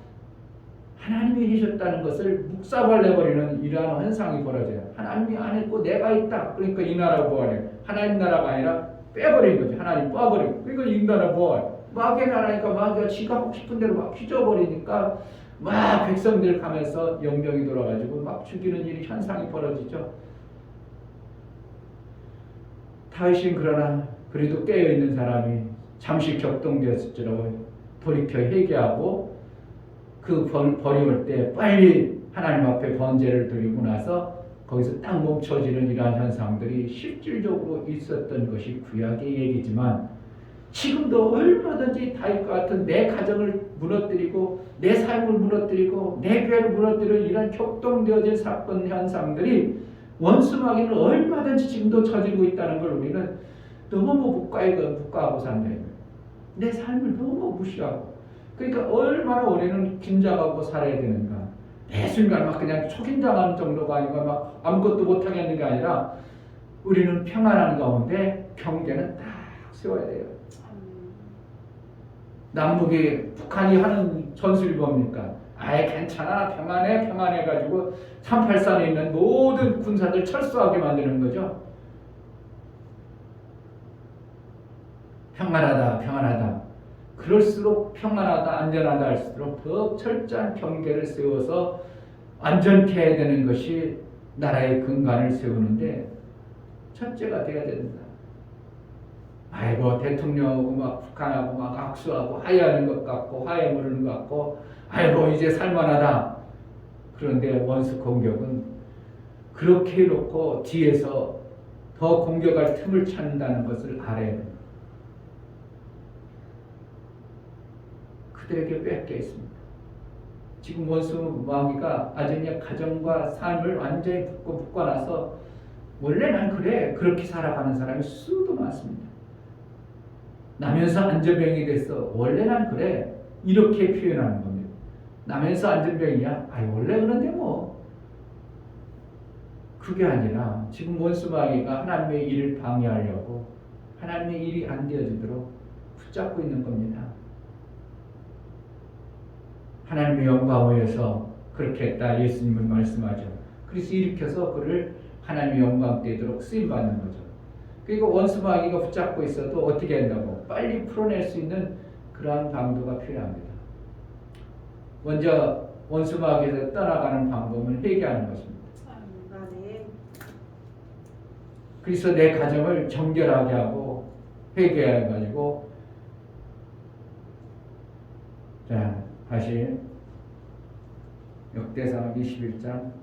하나님이 해줬다는 것을 묵사발 내버리는 이러한 현상이 벌어져요. 하나님이 안 했고 내가 있다. 그러니까 이 나라 뭐하래? 하나님 나라가 아니라 빼버린 거죠. 하나님 빠버리고. 그러니까 이 나라 뭐하래? 마귀의 나라니까 마귀가 지가 하고 싶은 대로 막 휘저어버리니까 막 백성들 가면서 영병이 돌아가지고 막 죽이는 일이, 현상이 벌어지죠. 다윗은 그러나 그래도 깨어있는 사람이 잠시 격동되었을지라도 돌이켜 회개하고 그 벌이 올 때 빨리 하나님 앞에 번제를 드리고 나서 거기서 딱 멈춰지는 이러한 현상들이 실질적으로 있었던 것이 구약의 얘기지만, 지금도 얼마든지 다윗과 같은 내 가정을 무너뜨리고 내 삶을 무너뜨리고 내 교회를 무너뜨리는 이런 격동되어진 사건 현상들이 원수마귀는 얼마든지 지금도 저지르고 있다는 걸 우리는 너무 묵과하고 산다. 내 삶을 너무 무시하고, 그러니까 얼마나 우리는 긴장하고 살아야 되는가. 매 순간 막 그냥 초긴장하는 정도가 아니고 막 아무것도 못하겠는 게 아니라 우리는 평안한 가운데 경계는 딱 세워야 돼요. 남북이, 북한이 하는 전술이 뭡니까? 아예 괜찮아, 평안해 가지고 383에 있는 모든 군사들 철수하게 만드는 거죠. 평안하다. 그럴수록 평안하다, 안전하다 할수록 더 철저한 경계를 세워서 안전케 해야 되는 것이 나라의 근간을 세우는데 첫째가 돼야 된다. 아이고 대통령하고 막 북한하고 막 악수하고 화해하는 것 같고 화해 모르는 것 같고, 아이고 이제 살만하다. 그런데 원수 공격은 그렇게 해놓고 뒤에서 더 공격할 틈을 찾는다는 것을 알아야 됩니다. 그들에게 뺏겨 있습니다. 지금 원수 마귀가 아전의 가정과 삶을 완전히 묶어놔서 원래 난 그래, 그렇게 살아가는 사람이 수도 많습니다. 나면서 안전병이 됐어, 원래 난 그래, 이렇게 표현하는 겁니다. 나면서 안전병이야, 원래 그런데 뭐. 그게 아니라 지금 원수 마귀가 하나님의 일을 방해하려고 하나님의 일이 안 되어지도록 붙잡고 있는 겁니다. 하나님의 영광을 위해서 그렇게 했다 예수님은 말씀하죠. 그래서 일으켜서 그를 하나님의 영광 되도록 쓰임받는 거죠. 그리고 원수 마귀가 붙잡고 있어도 어떻게 한다고? 빨리 풀어낼 수 있는 그러한 방도가 필요합니다. 먼저 원수 마귀에서 떠나가는 방법은 회개하는 것입니다. 그래서 내 가정을 정결하게 하고 회개해가지고 자 다시 역대상 21장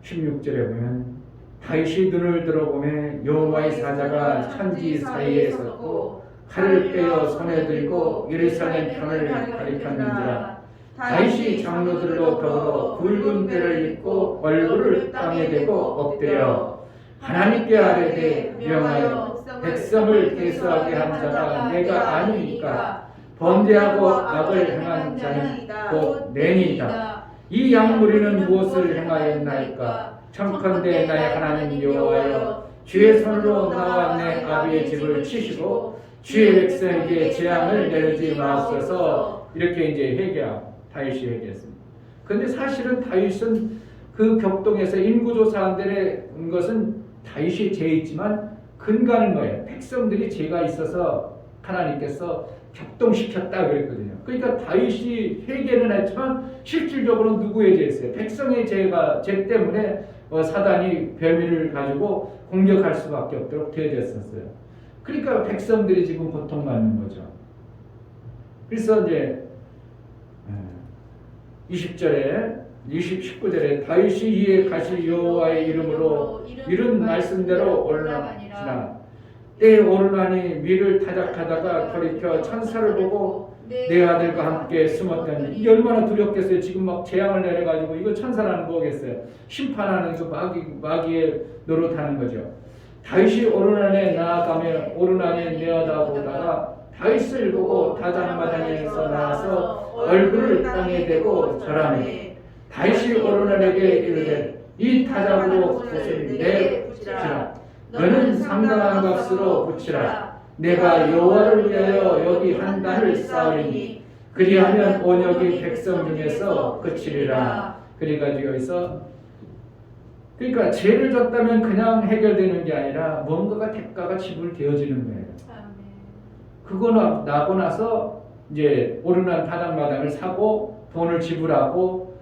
16절에 보면 다윗이 눈을 들어보매 여호와의 사자가 천지 사이에 섰고 칼을 빼어 손에 들고 예루살렘 편을 가리켰는지라. 다윗이 장로들로 더불어 붉은 때를 입고 얼굴을 땅에 대고 엎드려 하나님께 아뢰되 명하여 백성을 계수하게 한 자가 내가 아니니까 범죄하고 악을 행한 자는 곧 내니이다. 이 양무리는 무엇을 행하였나이까? 청컨대 나의 하나님 여호와여, 주의 손으로 나와 내 아비의 집을 치시고 주의 백성에게 재앙을 내리지 마옵소서. 이렇게 이제 회개하고 다윗이 회개했습니다. 그런데 사실은 다윗은 그 격동에서 인구조사한 데에 온 것은 다윗이 죄있지만 근거는 뭐예요? 백성들이 죄가 있어서 하나님께서 격동시켰다 그랬거든요. 그러니까 다윗이 회개는 했지만 실질적으로 누구의 죄였어요? 백성의 죄 때문에 사단이 별미를 가지고 공격할 수밖에 없도록 되어졌었어요. 그러니까 백성들이 지금 고통받는 거죠. 그래서 이제 20절에 19절에 다윗이 이에 가시 여호와의 이름으로 이런 말씀대로 올라가니라. 때에 오르나니 위를 타작하다가 돌이켜 천사를 보고 내 아들과 함께 숨었더니 이게 얼마나 두렵겠어요. 지금 막 재앙을 내려가지고 이거 천사라는 거겠어요. 심판하는 그 마귀의 노릇하는 거죠. 다윗이 오르난에 나아가며 오르난이 내어다보다가 다윗을 보고 다장마당에서 나와서 얼굴을 땅에 대고 절하매 다윗이 오르난에게 이르되 이 타작으로 옷을 내 붙이라. 너는 상당한 값으로 붙이라. 내가 여호와를 위하여 여기 한 단을 쌓으리니 그리하면 온역이 백성 중에서 그치리라. 그래가지고 여기서 그러니까 죄를 졌다면 그냥 해결되는 게 아니라 뭔가가 대가가 지불되어지는 거예요. 그거 나고 나서 이제 오르난 타작마당을 사고 돈을 지불하고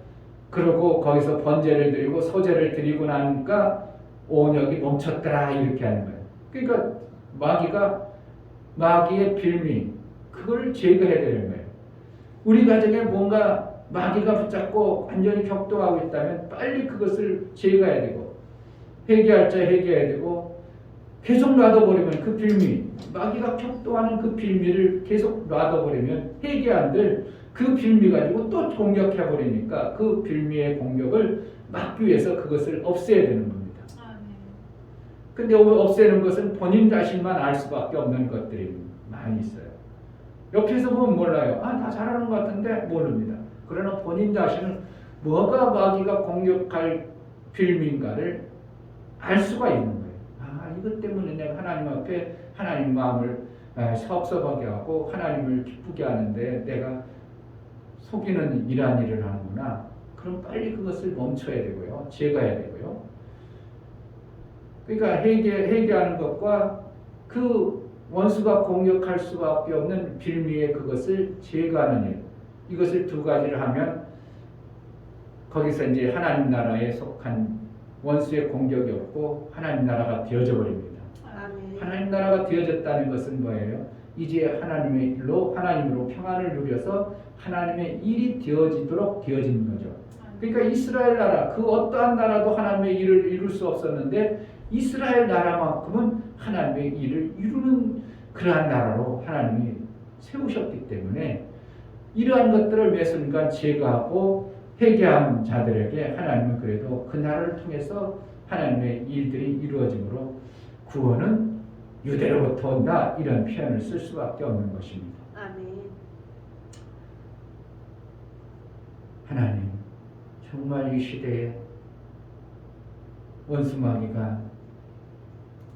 그러고 거기서 번제를 드리고 소제를 드리고 나니까 온역이 멈췄더라 이렇게 하는 거예요. 그러니까 마귀의 빌미 그걸 제거해야 되는 거예요. 우리 가정에 뭔가 마귀가 붙잡고 완전히 격동하고 있다면 빨리 그것을 제거해야 되고 회개할 자 회개해야 되고 계속 놔둬버리면 그 빌미 마귀가 격동하는 그 빌미를 계속 놔둬버리면 회개 안 될 그 빌미 가지고 또 공격해버리니까 그 빌미의 공격을 막기 위해서 그것을 없애야 되는 겁니다. 근데 없애는 것은 본인 자신만 알 수밖에 없는 것들이 많이 있어요. 옆에서 보면 몰라요. 다 잘하는 것 같은데 모릅니다. 그러나 본인 자신은 뭐가 마귀가 공격할 빌미인가를 알 수가 있는 거예요. 이것 때문에 내가 하나님 앞에 하나님 마음을 섭섭하게 하고 하나님을 기쁘게 하는데 내가 속이는 이러한 일을 하는구나. 그럼 빨리 그것을 멈춰야 되고요. 제거해야 되고요. 그러니까 회개하는 것과 그 원수가 공격할 수밖에 없는 빌미의 그것을 제거하는 일. 이것을 두 가지를 하면 거기서 이제 하나님 나라에 속한 원수의 공격이 없고 하나님 나라가 되어져 버립니다. 하나님 나라가 되어졌다는 것은 뭐예요? 이제 하나님으로 평안을 누려서 하나님의 일이 되어지도록 되어진 거죠. 그러니까 이스라엘 나라 그 어떠한 나라도 하나님의 일을 이룰 수 없었는데 이스라엘 나라만큼은 하나님의 일을 이루는 그러한 나라로 하나님이 세우셨기 때문에 이러한 것들을 매 순간 제거하고 회개한 자들에게 하나님은 그래도 그 나라를 통해서 하나님의 일들이 이루어지므로 구원은 유대로부터 온다 이런 표현을 쓸 수밖에 없는 것입니다. 아멘. 하나님 정말 이 시대에 원수 마귀가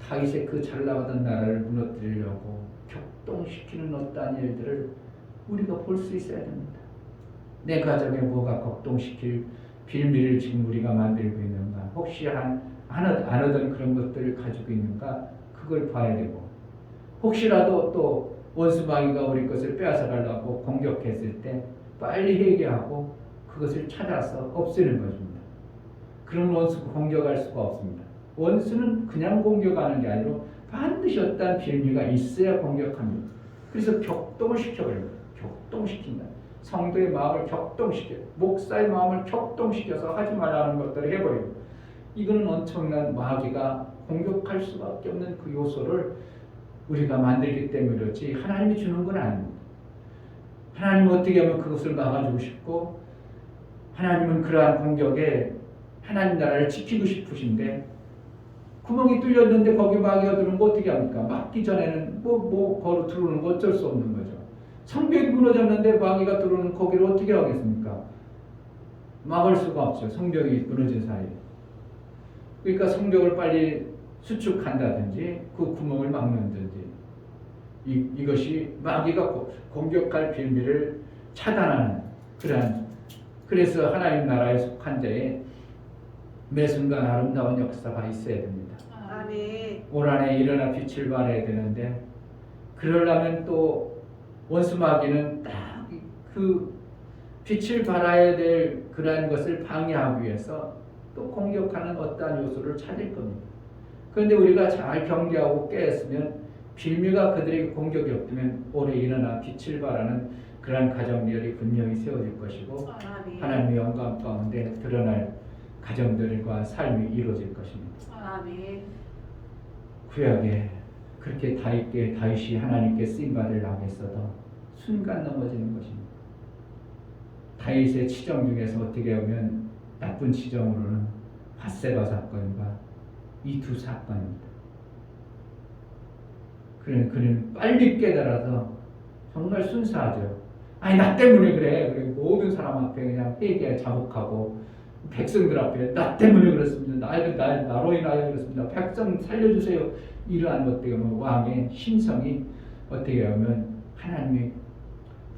다윗의 그 잘나가던 나라를 무너뜨리려고 격동시키는 어떠한 일들을 우리가 볼 수 있어야 됩니다. 내 가정에 뭐가 격동시킬 빌미를 지금 우리가 만들고 있는가, 혹시 안 하던 그런 것들을 가지고 있는가, 그걸 봐야 되고, 혹시라도 또 원수 마귀가 우리 것을 빼앗아 가려고 공격했을 때 빨리 회개하고 그것을 찾아서 없애는 것입니다. 그런 원수 공격할 수가 없습니다. 원수는 그냥 공격하는 게 아니라 반드시 어떠한 빌미가 있어야 공격합니다. 그래서 격동을 시켜버립니다. 격동시킨다. 성도의 마음을 격동시켜, 목사의 마음을 격동시켜서 하지 말라는 것들을 해버리고, 이거는 엄청난 마귀가 공격할 수밖에 없는 그 요소를 우리가 만들기 때문에 그렇지 하나님이 주는 건 아닙니다. 하나님은 어떻게 하면 그것을 막아주고 싶고, 하나님은 그러한 공격에 하나님 나라를 지키고 싶으신데, 구멍이 뚫렸는데 거기 마귀가 들어오는 거 어떻게 합니까? 막기 전에는 거로 들어오는 거 어쩔 수 없는 거죠. 성벽이 무너졌는데 마귀가 들어오는 거기를 어떻게 하겠습니까? 막을 수가 없죠. 성벽이 무너진 사이에. 그러니까 성벽을 빨리 수축한다든지 그 구멍을 막는든지, 이것이 마귀가 공격할 빌미를 차단하는 그러한, 그래서 하나님 나라에 속한 자에 매 순간 아름다운 역사가 있어야 됩니다. 아멘. 올 한해 일어나 빛을 발해야 되는데, 그러려면 또 원수 마귀는 딱 그 빛을 발해야 될 그러한 것을 방해하기 위해서 또 공격하는 어떠한 요소를 찾을 겁니다. 그런데 우리가 잘 경계하고 깨었으면, 빌미가 그들에게 공격이 없다면 올해 일어나 빛을 발하는 그러한 가정들이 분명히 세워질 것이고, 아멘. 하나님의 영광 가운데 드러날 가정들과 삶이 이루어질 것입니다. 아멘. 구약에 그렇게 다윗이 하나님께 쓰임받으려고 했어도 순간 넘어지는 것입니다. 다윗의 치정 중에서 어떻게 보면 나쁜 치정으로는 밧세바 사건과 이 두 사건입니다. 그는 빨리 깨달아서 정말 순수하죠. 아니 나 때문에 그래. 그리고 모든 사람 앞에 그냥 회개 자복하고, 백성들 앞에 나 때문에 그렇습니다. 나로 인하여 그렇습니다. 백성 살려주세요. 이러한 어떻게 보면 왕의 심성이 어떻게 보면 하나님이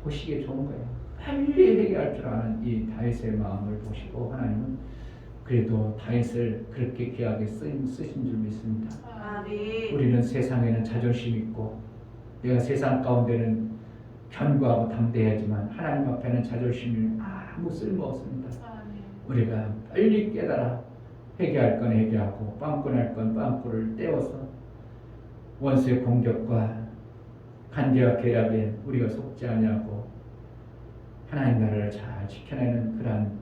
보시기에 좋은 거예요. 빨리 회개할 줄 아는 이 다윗의 마음을 보시고 하나님은 그래도 다윗을 그렇게 귀하게 쓰신 줄 믿습니다. 아멘. 우리는 세상에는 자존심 있고, 내가 세상 가운데는 견고하고 담대하지만 하나님 앞에는 자존심이 아무 쓸모 없습니다. 우리가 빨리 깨달아 회개할 건 회개하고 빵꾸날 건 빵꾸를 떼어서 원수의 공격과 간계와 계략에 우리가 속지 아니하고 하나님 나라를 잘 지켜내는 그러한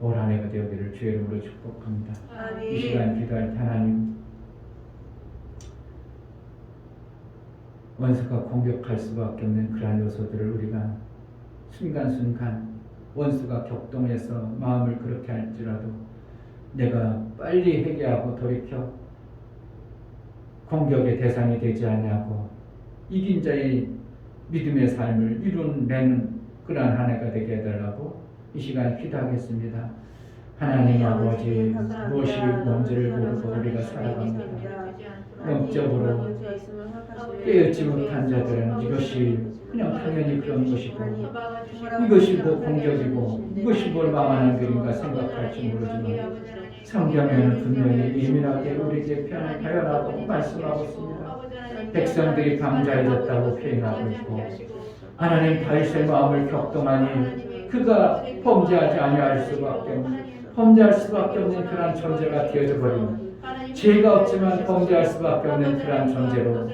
올 한 해가 되기를 주의 이름으로 축복합니다. 아멘. 이 시간 기도할 때 하나님, 원수가 공격할 수밖에 없는 그러한 요소들을 우리가 순간순간 원수가 격동해서 마음을 그렇게 할지라도 내가 빨리 회개하고 돌이켜 공격의 대상이 되지 아니하고 이긴 자의 믿음의 삶을 이룬내는 그러한 한 해가 되게 해달라고 이 시간 기도하겠습니다. 하나님 아버지, 무엇이 뭔지를 모르고 우리가 살아갑니다. 영적으로 깨어있지 못한 자들은 이것이 그냥 당연히 그런 것이고, 이것이 뭐 공격이고 이것이 뭘 망하는 길인가 생각할지 모르지만, 성경에는 분명히 예민하게 우리에게 표현하고 말씀하고 있습니다. 백성들이 방자해졌다고 표현하고 있고, 하나님 다윗의 마음을 격동하니 그가 범죄하지 아니할 수밖에 없는 그러한 존재가 되어져 버리는, 죄가 없지만 범죄할 수밖에 없는 그러한 존재로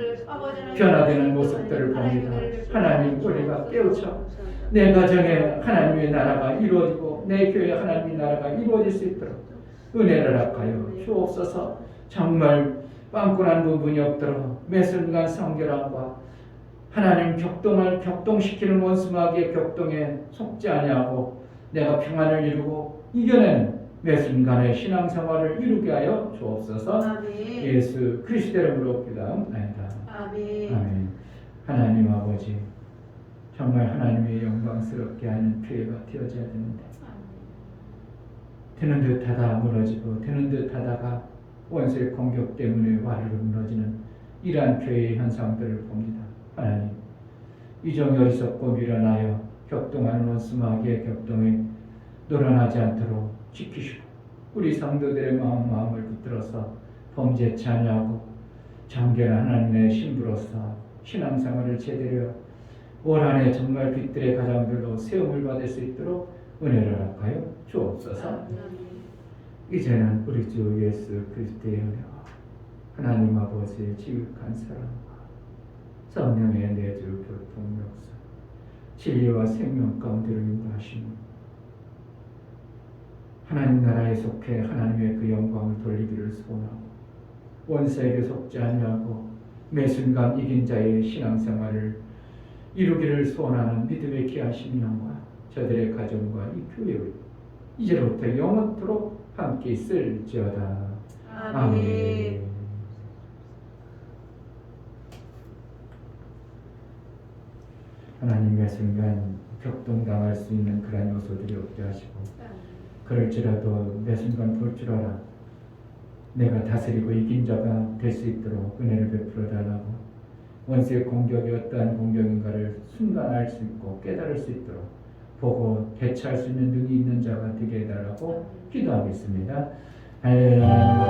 변화되는 모습들을 봅니다. 하나님, 우리가 깨우쳐 내 가정에 하나님의 나라가 이루어지고 내 교회에 하나님의 나라가 이루어질 수 있도록 은혜를 합하여 주옵소서. 정말 빵꾸난 부분이 없도록 매 순간 성결함과 하나님 격동시키는 원수 마귀의 격동에 속지 아니하고 내가 평안을 이루고 이겨내는 매 순간의 신앙생활을 이루게 하여 주옵소서. 아멘. 예수 그리스도 이름으로 기도합니다. 아멘. 아멘. 하나님 아버지, 정말 하나님의 영광스럽게 하는 교회가 되어져야 되는데 되는 듯하다 무너지고 되는 듯하다가 원수의 공격 때문에 와르르 무너지는 이러한 교회의 현상들을 봅니다. 하나님, 이정이 어리석고 미련하여 격동하는 원수 마귀의 격동에 놀아나지 않도록 지키시고 우리 성도들의 마음을 붙들어서 범죄치 아니하고 정결한 하나님의 신부로서 신앙생활을 제대로 올 한해 정말 빛들의 가장들로 세움을 받을 수 있도록 은혜를 허락하여 주옵소서. 이제는 우리 주 예수 그리스도의 은혜와 하나님 아버지의 지극한 사랑과 성령의 내주 교통 역사 진리와 생명 가운데로 인도하시는 하나님 나라에 속해 하나님의 그 영광을 돌리기를 소원하고 원수에게 속지 아니하고 매 순간 이긴 자의 신앙생활을 이루기를 소원하는 믿음의 귀하신 영과 저들의 가정과 이 교회의 이제부터 영원토록 함께 있을지어다. 아멘. 하나님 매 순간 격동당할 수 있는 그런 요소들이 없게 하시고 그럴지라도 매 순간 볼 줄 알아 내가 다스리고 이긴 자가 될 수 있도록 은혜를 베풀어 달라고 원수의 공격이 어떠한 공격인가를 순간 알 수 있고 깨달을 수 있도록 보고 대처할 수 있는 능이 있는 자가 되게 해달라고 기도하겠습니다. 할렐루야.